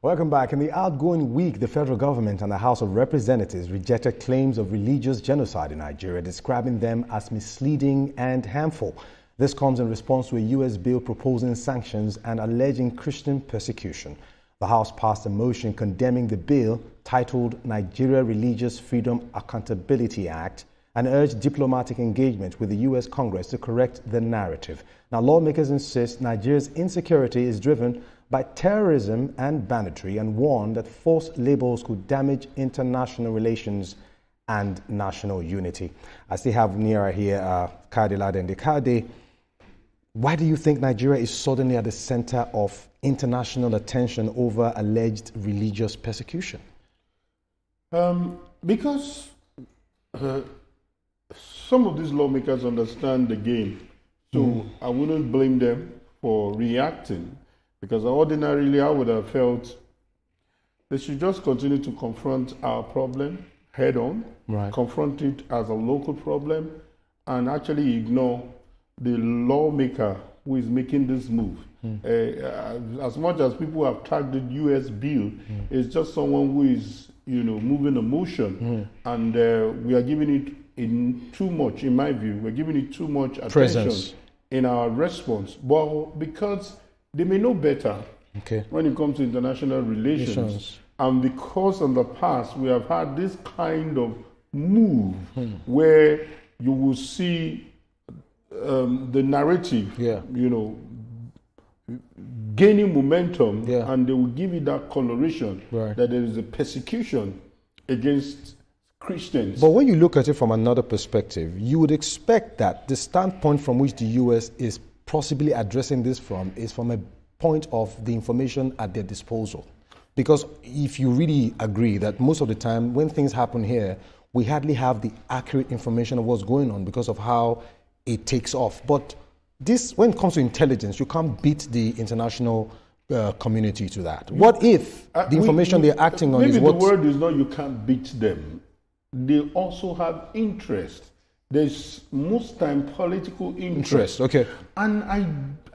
Welcome back. In the outgoing week, the federal government and the House of Representatives rejected claims of religious genocide in Nigeria, describing them as misleading and harmful. This comes in response to a U.S. bill proposing sanctions and alleging Christian persecution. The House passed a motion condemning the bill titled Nigeria Religious Freedom Accountability Act and urged diplomatic engagement with the U.S. Congress to correct the narrative. Now, lawmakers insist Nigeria's insecurity is driven by terrorism and banditry and warn that false labels could damage international relations and national unity. I still have Nira here, Kade Ladende. Kade, why do you think Nigeria is suddenly at the center of international attention over alleged religious persecution? Because some of these lawmakers understand the game, so I wouldn't blame them for reacting. Because ordinarily, I would have felt they should just continue to confront our problem head on, confront it as a local problem, and actually ignore the lawmaker who is making this move. As much as people have tagged the U.S. bill, it's just someone who is, moving a motion, and we are giving it too much, in my view, we're giving it too much attention in our response. But because they may know better when it comes to international relations. And because in the past we have had this kind of move where you will see the narrative, gaining momentum, and they will give it that coloration that there is a persecution against Christians. But when you look at it from another perspective, you would expect that the standpoint from which the U.S. is possibly addressing this is from a point of the information at their disposal. Because if you really agree that most of the time when things happen here, we hardly have the accurate information of what's going on because of how it takes off. But this, when it comes to intelligence, you can't beat the international community to that. What if the information they're acting on is what... Maybe the word is not you can't beat them. They also have interest. There's most time political interest. And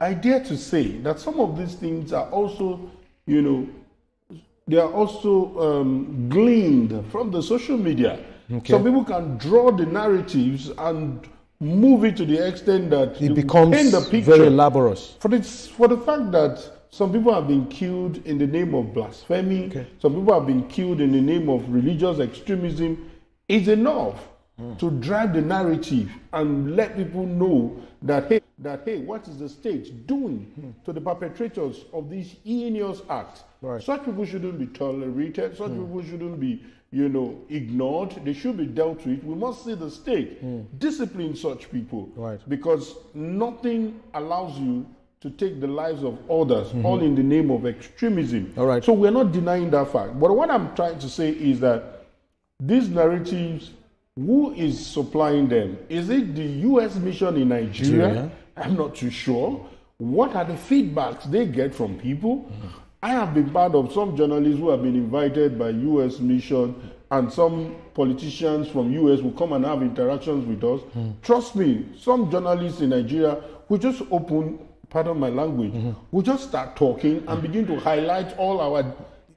I dare to say that some of these things are also, they are also gleaned from the social media. Some people can draw the narratives and move it to the extent that it becomes the picture very elaborate. For the fact that some people have been killed in the name of blasphemy, some people have been killed in the name of religious extremism, is enough to drive the narrative and let people know that hey, what is the state doing to the perpetrators of these heinous acts? Such people shouldn't be tolerated. Such people shouldn't be, ignored. They should be dealt with. We must see the state discipline such people, because nothing allows you to take the lives of others, all in the name of extremism. So we're not denying that fact. But what I'm trying to say is that these narratives, who is supplying them? Is it the U.S. mission in Nigeria? I'm not too sure. What are the feedbacks they get from people? I have been part of some journalists who have been invited by U.S. mission, and some politicians from U.S. will come and have interactions with us. Trust me, some journalists in Nigeria will just open, pardon my language, will just start talking and begin to highlight all our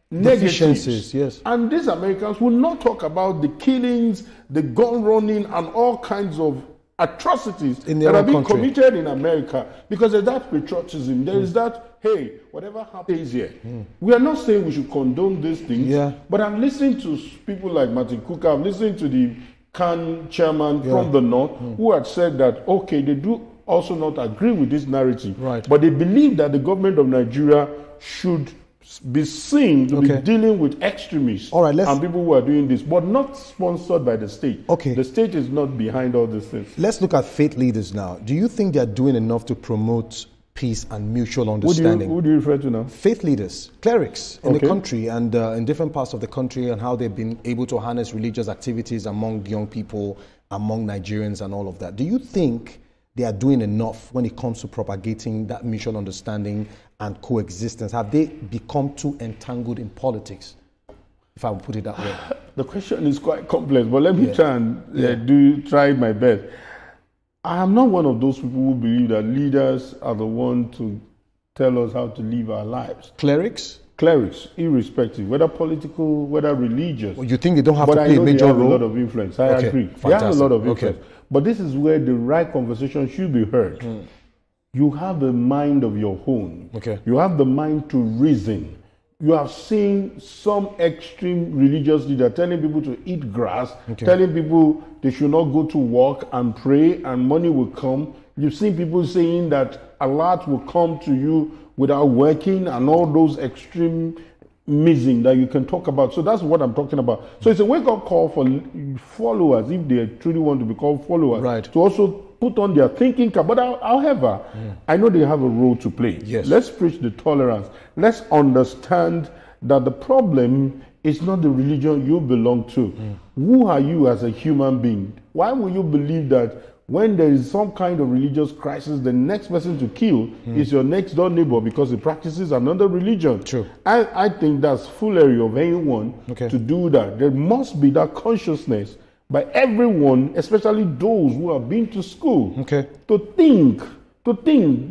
negatives. And these Americans will not talk about the killings, the gun running, and all kinds of atrocities that are being committed in America, because there's that patriotism, there is that, hey, whatever happens here. We are not saying we should condone these things, but I'm listening to people like Martin Cooker, I'm listening to the CAN chairman from the North, who had said that, okay, they do also not agree with this narrative, but they believe that the government of Nigeria should be seen to be dealing with extremists and people who are doing this, but not sponsored by the state. The state is not behind all these things. Let's look at faith leaders now. Do you think they're doing enough to promote peace and mutual understanding? Who do you refer to now? Faith leaders, clerics in the country and in different parts of the country, and how they've been able to harness religious activities among young people, among Nigerians and all of that. Do you think they are doing enough when it comes to propagating that mutual understanding and coexistence? Have they become too entangled in politics, if I would put it that way? The question is quite complex, but let me try and try my best. I am not one of those people who believe that leaders are the ones to tell us how to live our lives. Clerics? clerics, irrespective, whether political, whether religious. Well, you think they don't have but to play a major they have role? a lot of influence. I agree. Fantastic. They have a lot of influence. But this is where the right conversation should be heard. You have a mind of your own. You have the mind to reason. You have seen some extreme religious leader telling people to eat grass, telling people they should not go to work and pray and money will come. You've seen people saying that Allah will come to you without working and all those extremism that you can talk about. So that's what I'm talking about. So it's a wake-up call for followers, if they truly want to be called followers, to also put on their thinking cap. But however, I know they have a role to play. Let's preach the tolerance. Let's understand that the problem is not the religion you belong to. Who are you as a human being? Why will you believe that when there is some kind of religious crisis, the next person to kill is your next door neighbor because he practices another religion? I think that's foolery of anyone to do that. There must be that consciousness by everyone, especially those who have been to school, to think,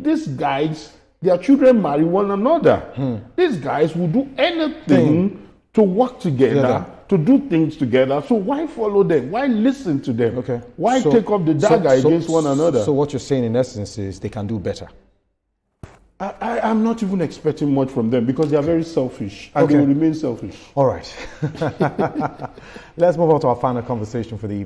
these guys, their children marry one another. These guys will do anything to work together, to do things together. So why follow them? Why listen to them? Why take up the dagger against one another? So what you're saying in essence is they can do better. I'm not even expecting much from them because they are very selfish and they will remain selfish. All right. Let's move on to our final conversation for the evening.